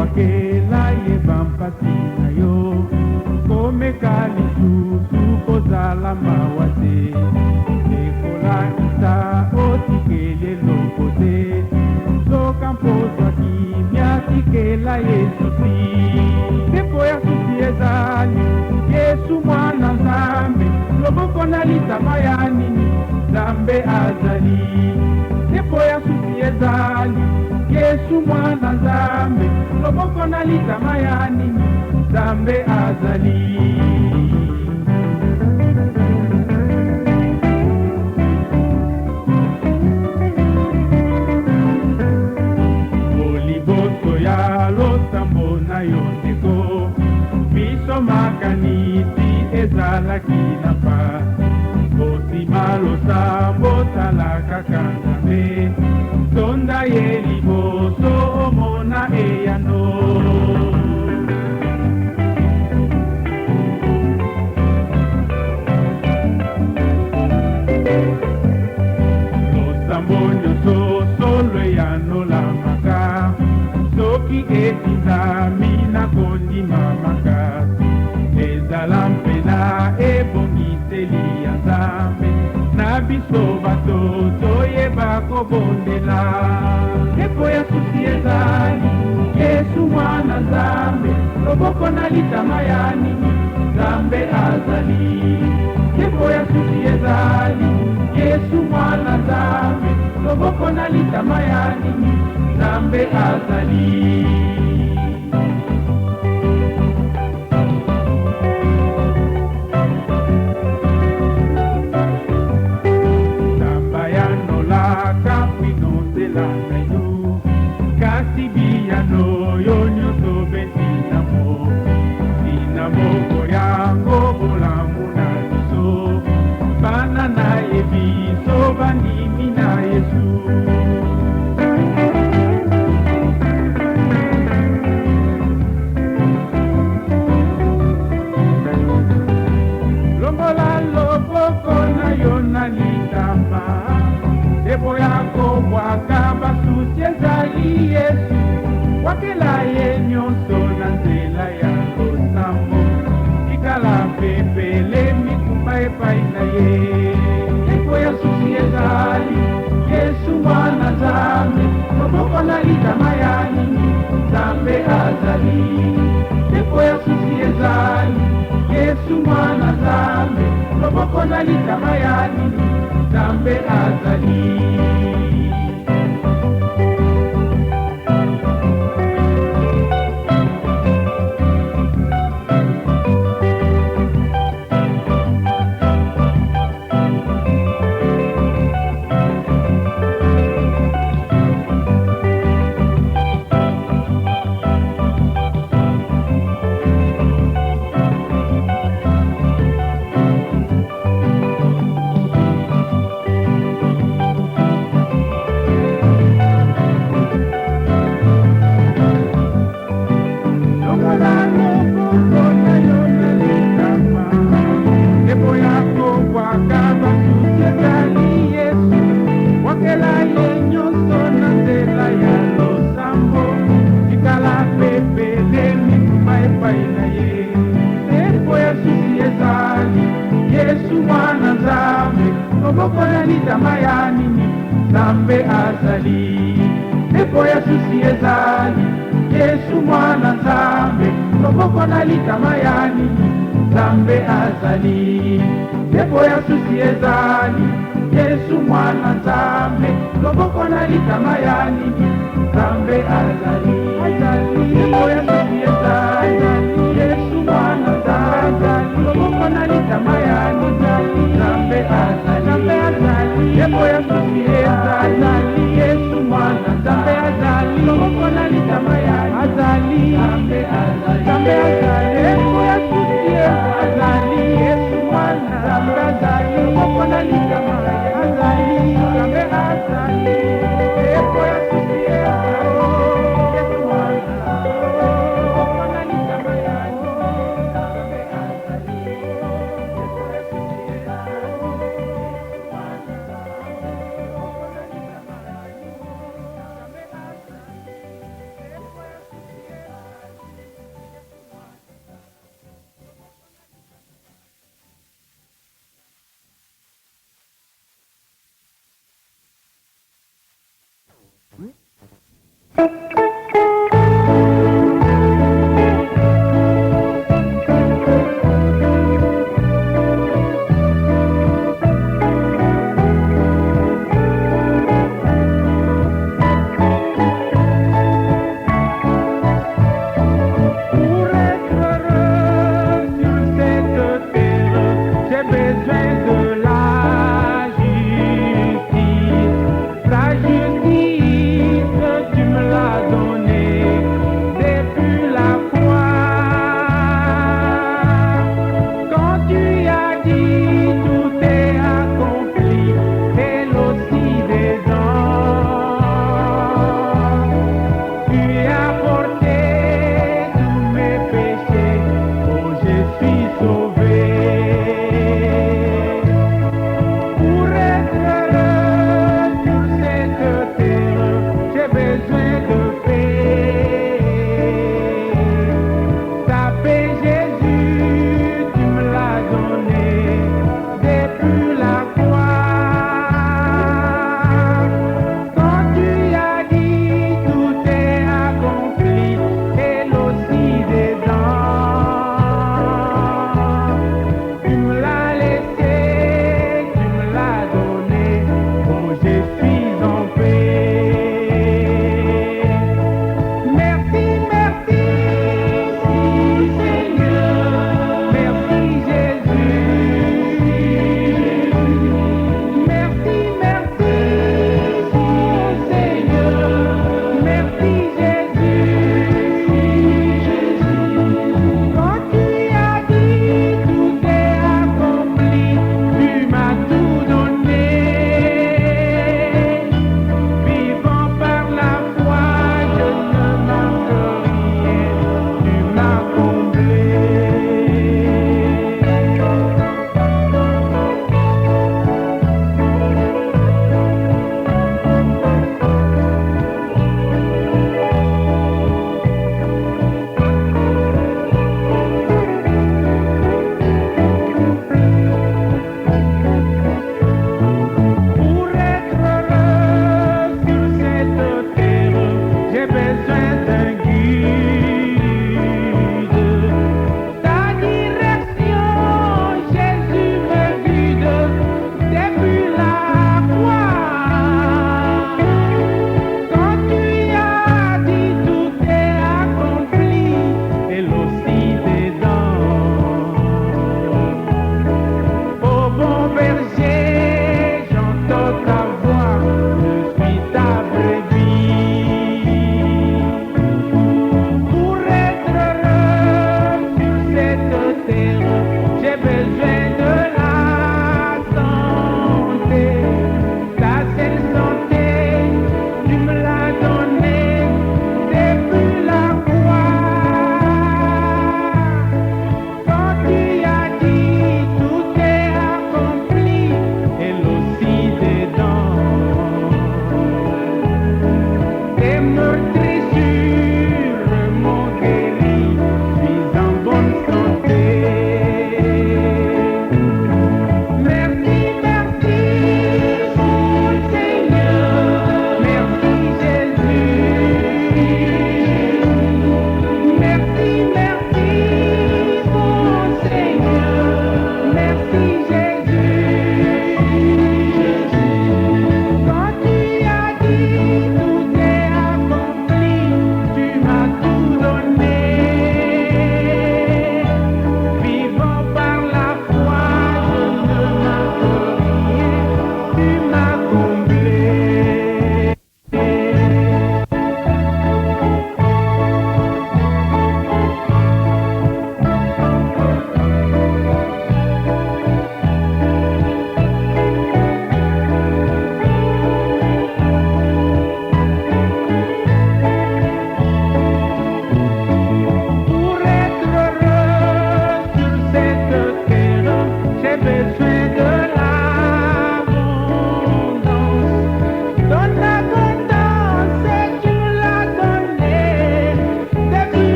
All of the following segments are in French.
wakela ye bampasi na yo komeka lisusu kozala mawa te ekolakisa otikeli eloko te soka mpozwaki miatikela yesusi tempo ya susi ezali yesu mwana nzambe loboko na litama ya nini nzambe azali tempo ya susi ezali yesu mwana nzambe loboko na litama ya nini nzambe azali oliboso ya losambo na yo ndeko biso makanisi ezalaki na pasi botima losambo tala kaka nzambe tonda ye liboso omona eyano losambo nyonso solo eyanolamaka soki etindami na kondima makasi ezala mpena ebongiseli ya nzambe na biso bato toyeba kobondela tempo ya susi ezali yesu mwana nzambe loboko na litama ya nini nzambe azali tempo ya susi ezali yesu mwana nzambe loboko na litama ya nini nzambe azali kasi biyano yo nyonso betinamo dinamoko yango bolamu na biso bana na ye biso bandimi na yesu longola loboko na yo na litama ebo yako bwaka basusi ezali yesu wakela ye nyonso na nzela ya losambo tikala pepele mikumba epai na ye ebo ya susi ezali yesu mwana nzambe loboko na litama ya nini nzambe azali ebo ya susi ezali yesu mwana nzambe loboko na litama ya nini nzambe azali loboko na litama ya nini nzambe azali tempo ya susi ezali yesu mwana nzambe loboko na litama ya nini nzambe azali tempo ya susi ezali yesu mwana nzambe loboko na litama ya nini nzambe azali tempo ya susi ezali yesu mwana nzambe loboko na litama ya nini nzambe azali tempo ya susi ezali yesu mwana nzambe azali loboko na litama ya azali nzambe azali tempo ya susi ezali yesu mwana nzambe azali loboko na litama ya azali nzambe azali tempo ya susi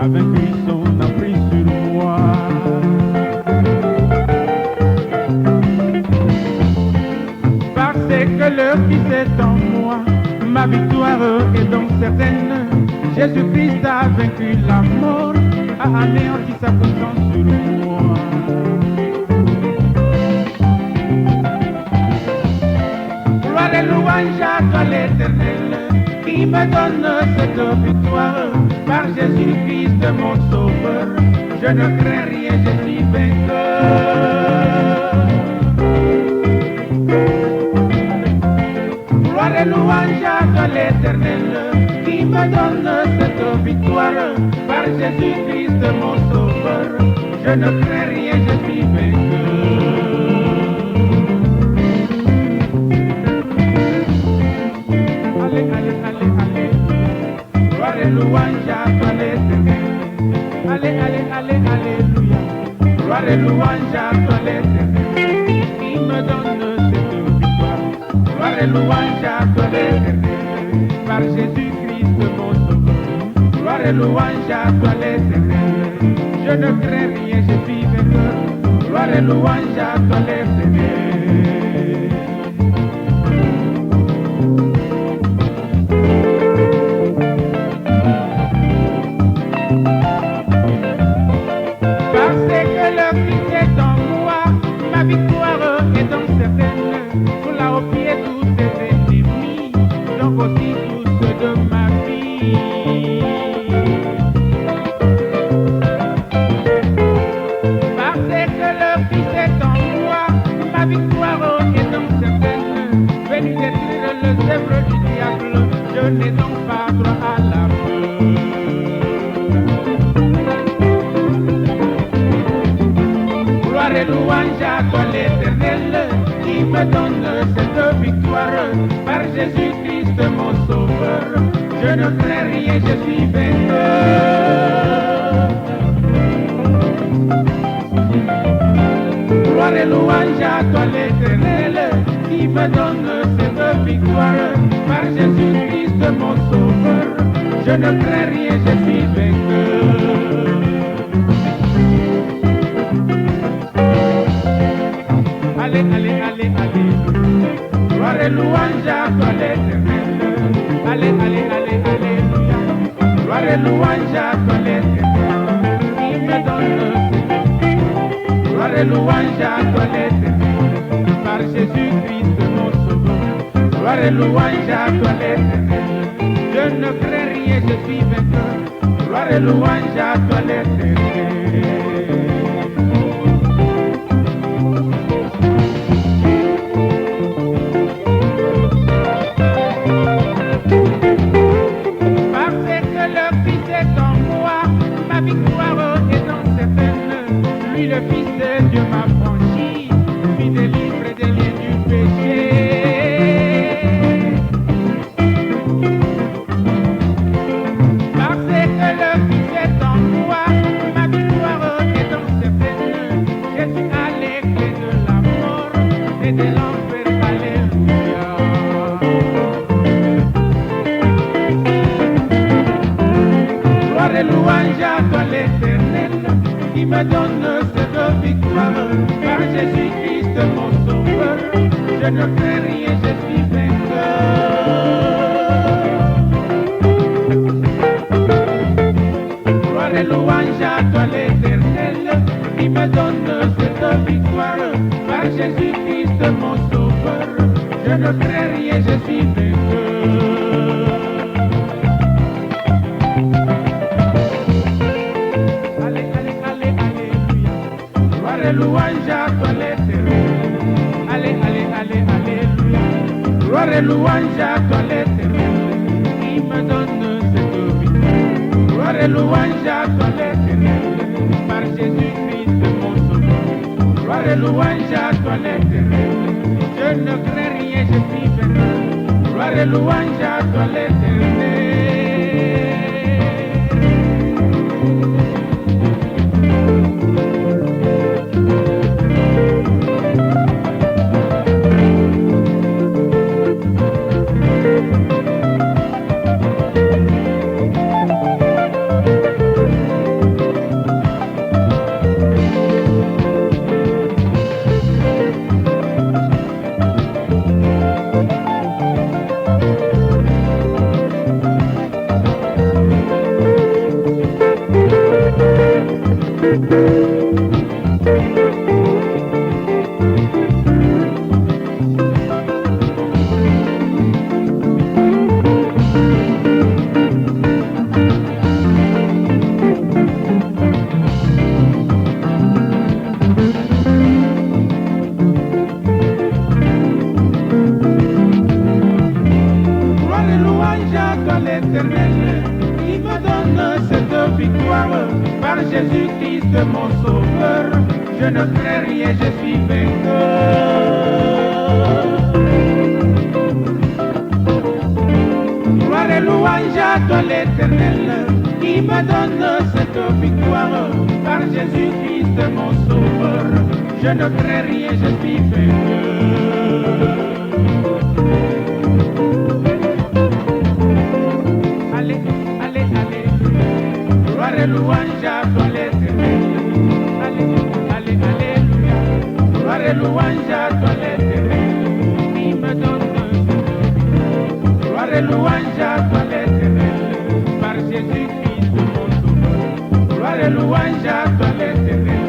a vaincu son emprise sur moi. Parce que le Fils est en moi, ma victoire est donc certaine. Jésus-Christ a vaincu la mort, a anéanti sa puissance sur moi. Gloire et louange à toi l'Éternel, qui me donne cette victoire. Par Jésus-Christ mon sauveur, je ne crains rien, je suis vainqueur. Gloire et louange à toi l'Éternel, qui me donne cette victoire. Par Jésus-Christ mon sauveur, je ne crains rien, je suis vainqueur. Allez, allez, allez, allez, gloire et louange à toi l'Éternel. Allez, allez, allez, alléluia, gloire et louange à toi l'Éternel, qui me donne cette victoire. Gloire et louange à toi l'Éternel, par Jésus-Christ mon sauveur. Gloire et louange à toi l'Éternel, je ne crains rien, je suis vainqueur. Gloire et louange à toi l'Éternel. Parce que le Christ est en moi, ma victoire est donc certaine. Pour la au pied tous ses ennemis, donc aussi tous ceux de ma vie. Parce que le Fils est en moi, ma victoire est donc certaine. Venu détruire les œuvres du diable, je n'ai donc pas droit à la peur. Gloire et louange à toi l'Éternel, qui me donne cette victoire. Par Jésus-Christ mon sauveur, je ne crains rien, je suis vainqueur. Gloire et louange à toi l'Éternel, qui me donne cette victoire. Par Jésus-Christ mon sauveur, je ne crains rien, je suis vainqueur. Allez, allez, allez, allez, gloire et louange à toi l'Éternel. Allez, allez, allez, alléluia, gloire et louange à toi l'Éternel, qui me donne cette victoire. Gloire et louange à toi l'Éternel, par Jésus-Christ mon sauveur. Gloire et louange à toi l'Éternel, je ne crains rien, je suis vainqueur. Gloire et louange à toi l'Éternel. Ma victoire est donc certaine. Lui le Fils de Dieu m'a franchi, m'y délivre des liens du péché. Parce que le Fils est en moi, ma victoire est donc certaine. Je suis à les clés de la mort et de l'enfer, alléluia. Gloire et louange à toi l'Éternel, qui me donne cette victoire. Par Jésus-Christ mon sauveur, je ne crains rien, je suis vainqueur. Gloire et louange à toi l'Éternel, qui me donne cette victoire. Par Jésus-Christ mon sauveur, je ne crains rien, je suis vainqueur. Louange à toi l'Éternel. Allez, allez, allez, alléluia. Gloire et louange à toi l'Éternel, qui me donne cette victoire. Gloire et louange à toi l'Éternel, par Jésus-Christ mon sauveur. Gloire et louange à toi l'Éternel, je ne crains rien, je suis vainqueur. Gloire et louange à toi l'Éternel. l'Éternel qui me donne cette victoire par Jésus-Christ mon sauveur. Je ne crains rien, je suis vainqueur. Gloire et louange à toi l'Éternel qui me donne cette victoire par Jésus-Christ mon sauveur. Je ne crains rien, je suis vainqueur. Louange à toi l'Éternel. Allez, alléluia. Gloire et louange à toi l'Éternel qui me donne. Gloire et louange à toi l'Éternel par Jésus-Christ mon sauveur. Gloire et louange à toi l'Éternel.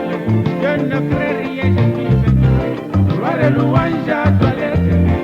Je ne crains rien, je suis vainqueur. Gloire et louange à toi l'Éternel.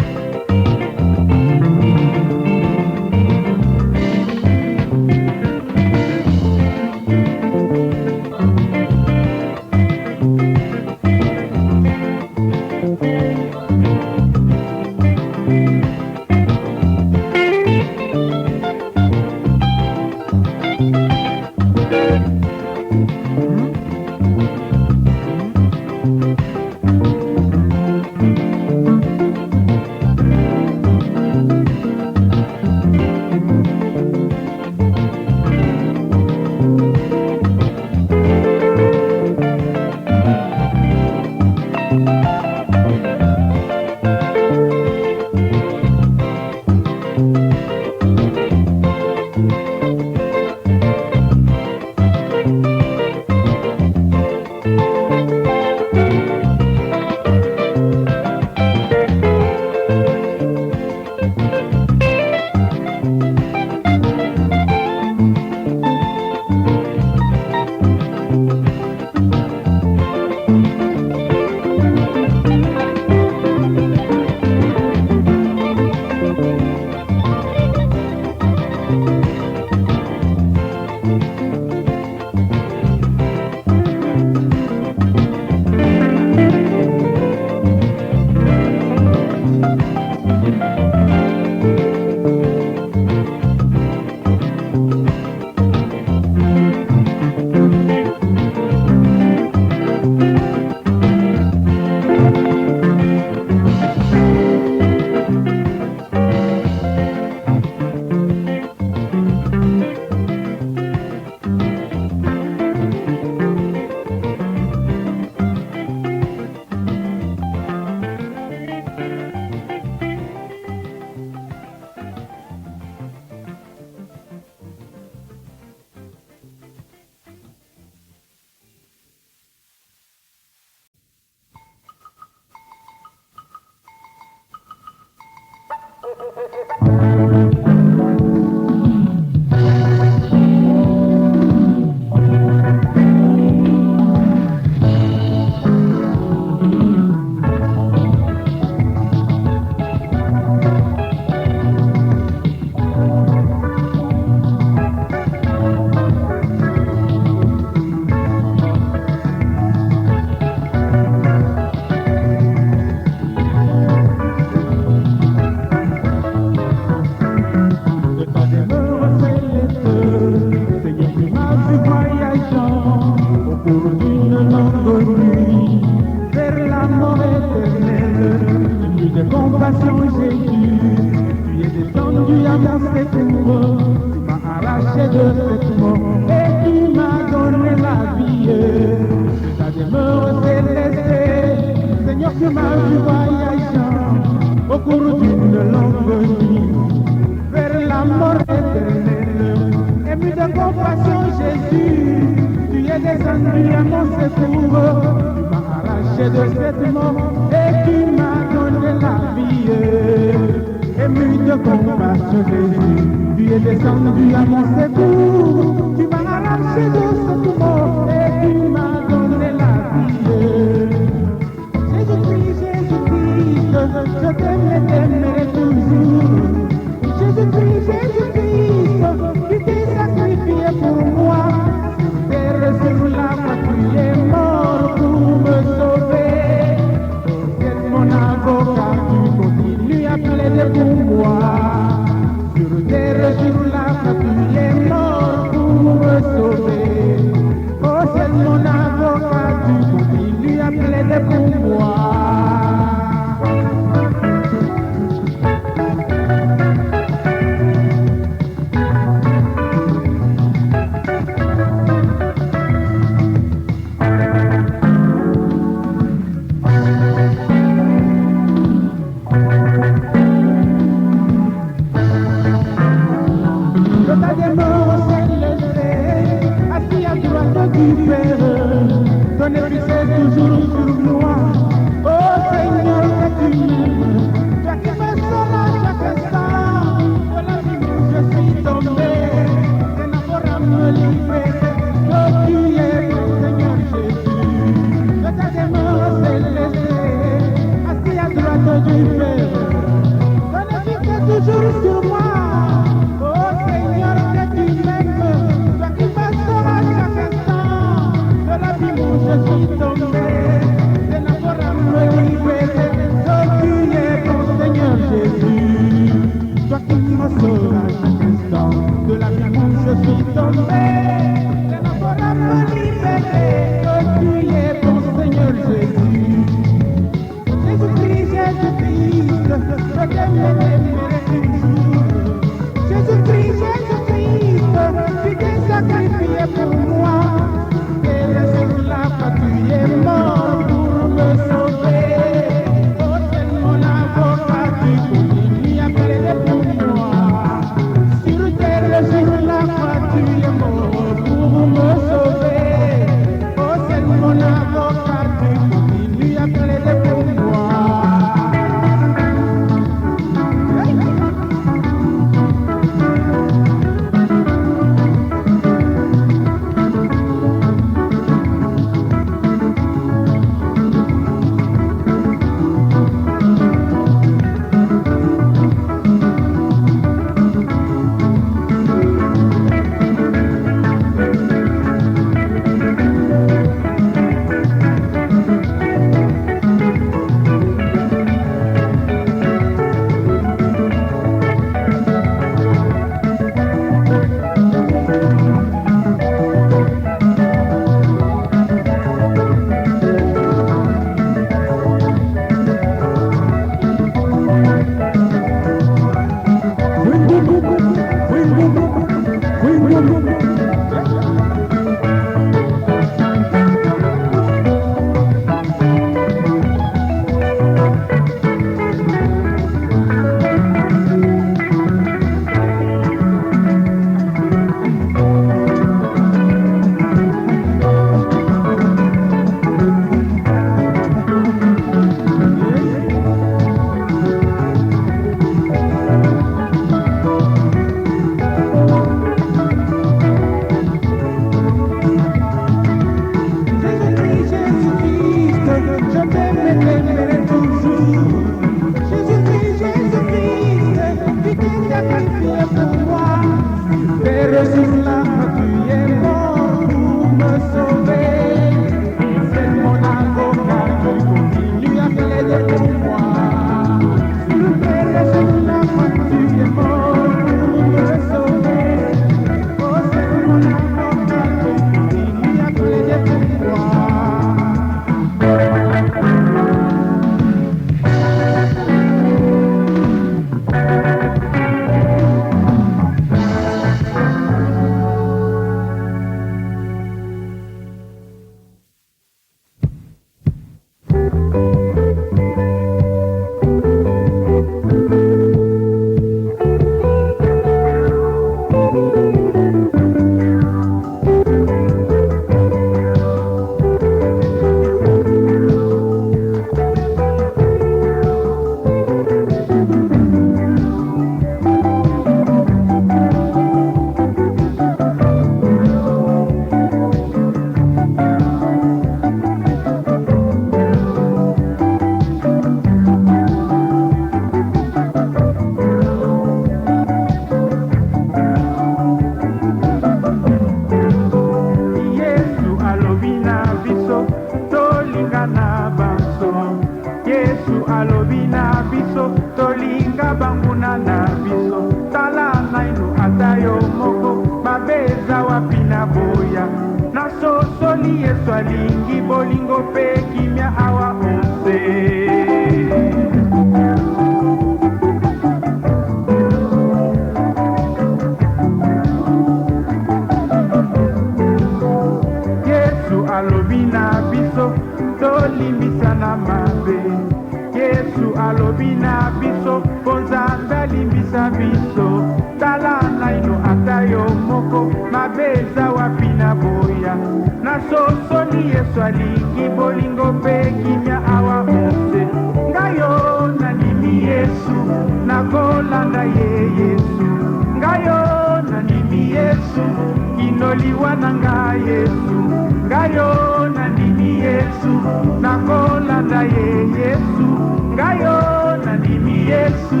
Yesu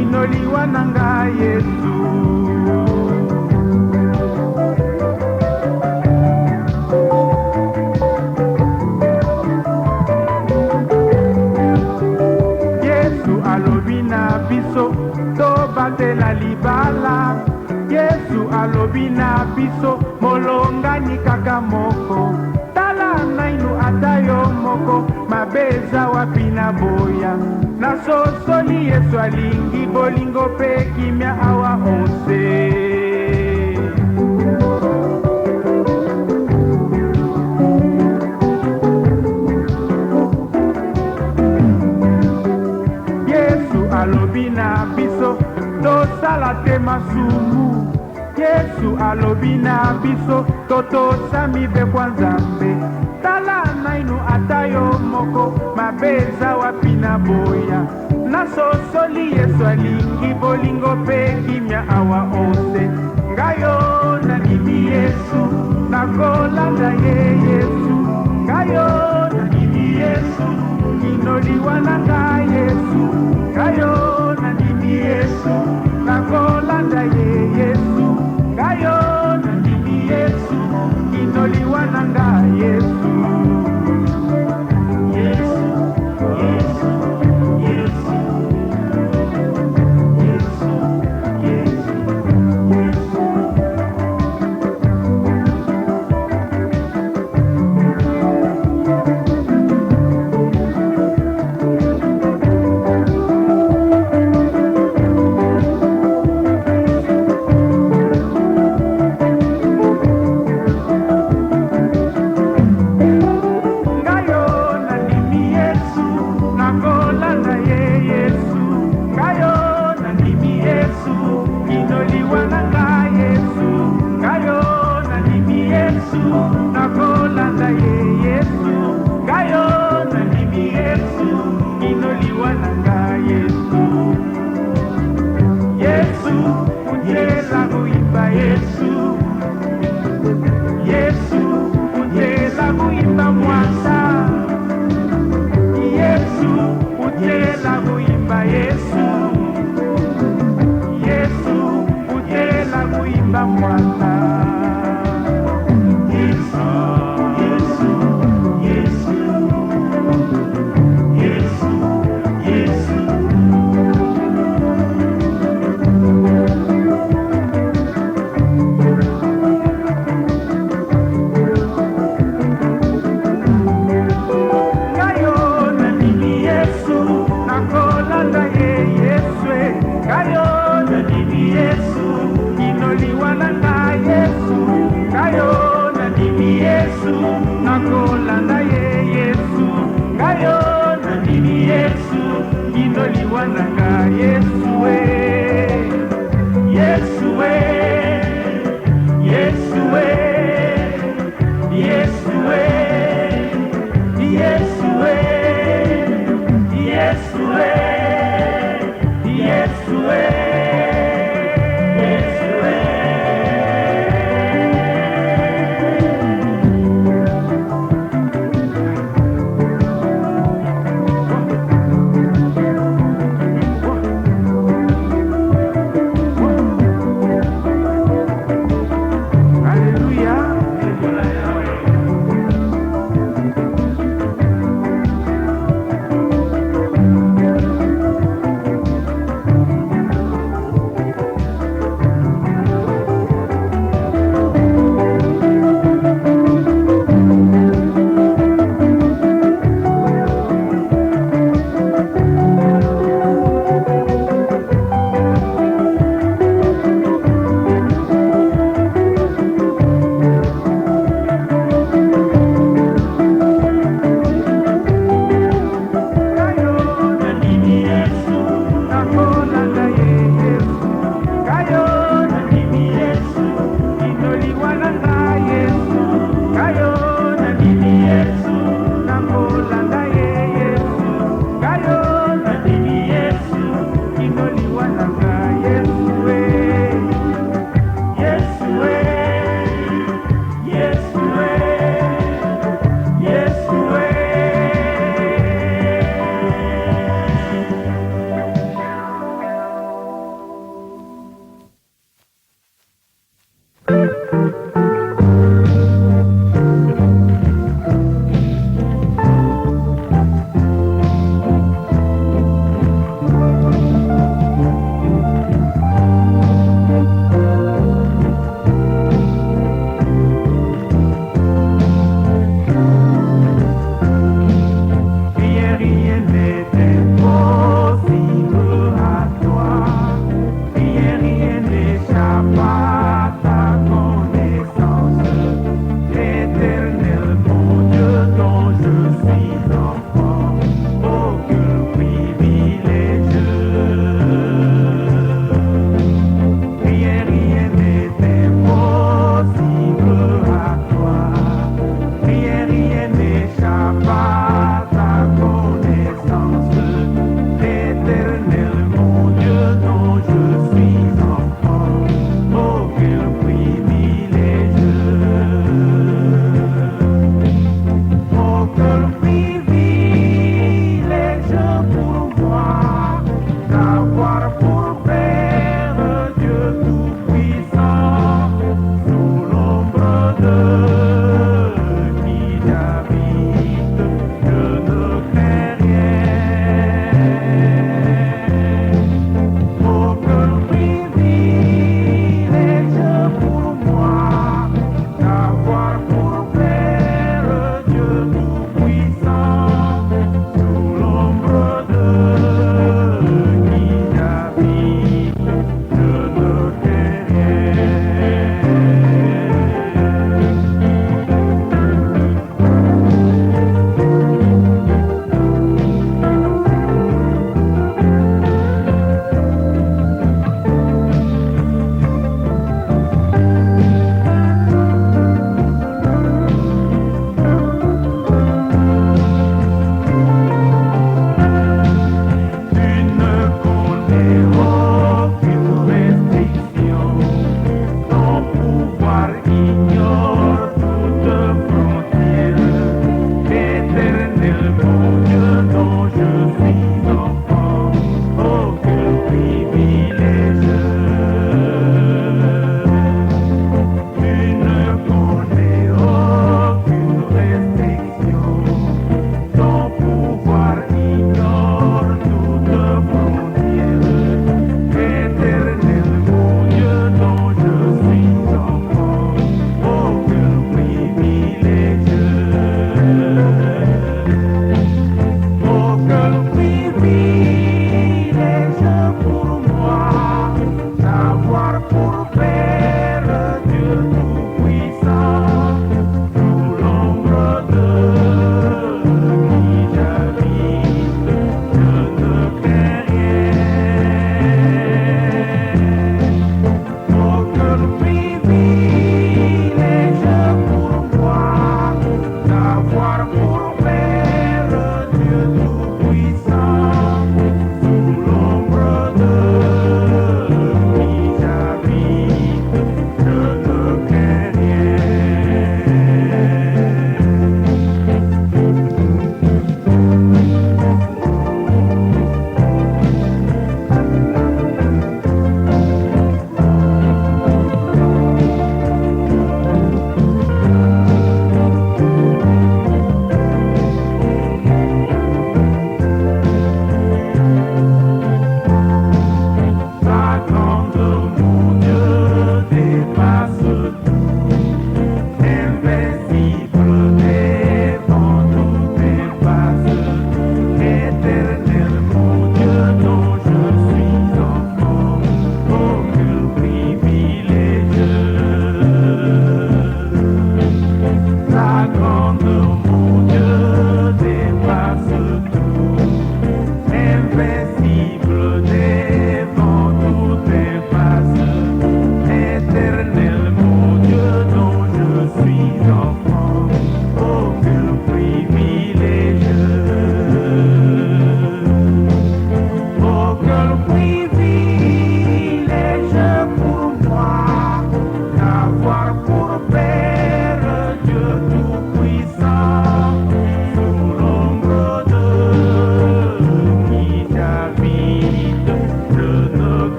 inoliwa nanga Yesu. Yesu alobi na biso to batela libala. Yesu alobi na biso molongani kaka moko. Tala nainu atayo moko mabeza wapi na boya. Na sosoli Yesu alingi bolingo pe kimia awa onse. Yesu alobi na biso tosala te masumu. Yesu alobi na biso totosami be kwa Nzambe. Tala nainu atayo moko mabeza wapi na boya. Na sosoli Yesu alingi bolingo pe kimia awa onse. Ngayo na nimi Yesu nakolanda ye Yesu. Ngayo na nimi Yesu inoliwa nanga Yesu. Ngayo na nimi Yesu nakolanda ye Yesu. Ngayo na nimi Yesu inoliwa nanga Yesu. Yesu, Yesu, Yesu, Yesu, Yesu, Yesu.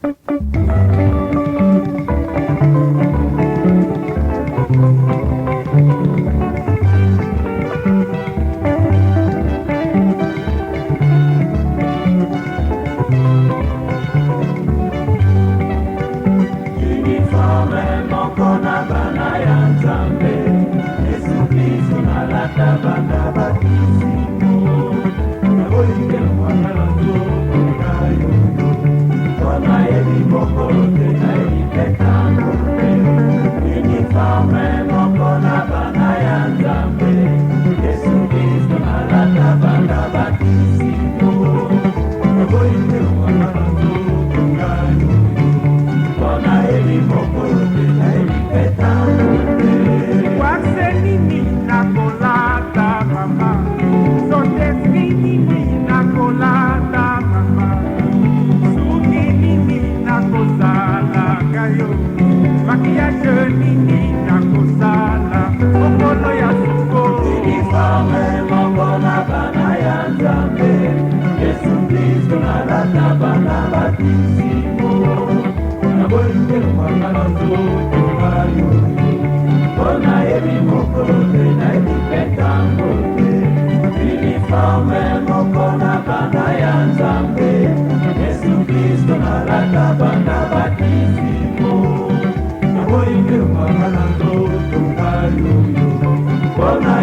Ona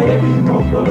eli moko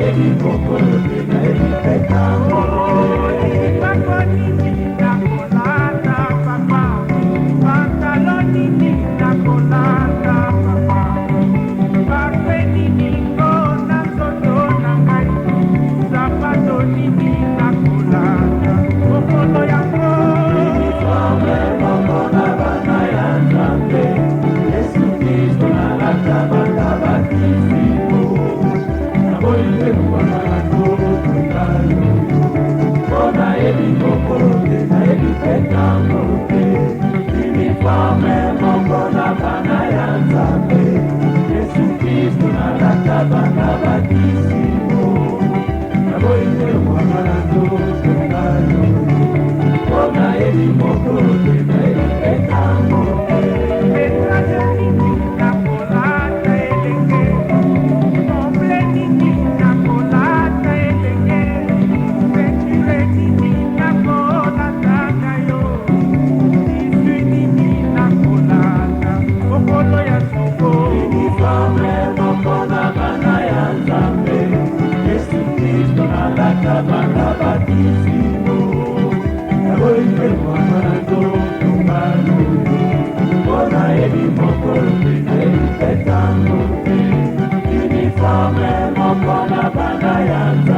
yebi mokolo te nayebi petango Bakonini nakolata papa, pantalonini nakolata papa, bakwenini ngo na nzoto na ngai, sapatonini nakolata mokolo yango. uniforme moko na bana ya Nzambe Yesu Kristo nalata bana bakisimo naboyi mpe mwana na tokutalo mpona yebi mokolo te nayebi petango te uniforme moko na bana ya Nzambe Yesu Kristo nalata bana bakisimo naboyi mpe mwana na tokutalo mpona yebi mokolo te nayebi petango te Petranini nakolata elenge, omblenini nakolata elenge, pentirenini nakolataka yo, iswinini nakolata mokolo ya suko. uniforme moko na bana ya Nzambe Yesu Kristo nalata bana bakisimo naboyi mpe mwana na totunga lulu mpona yebi mokolo te nayebi petango te uniforme moko na bana ya Nzambe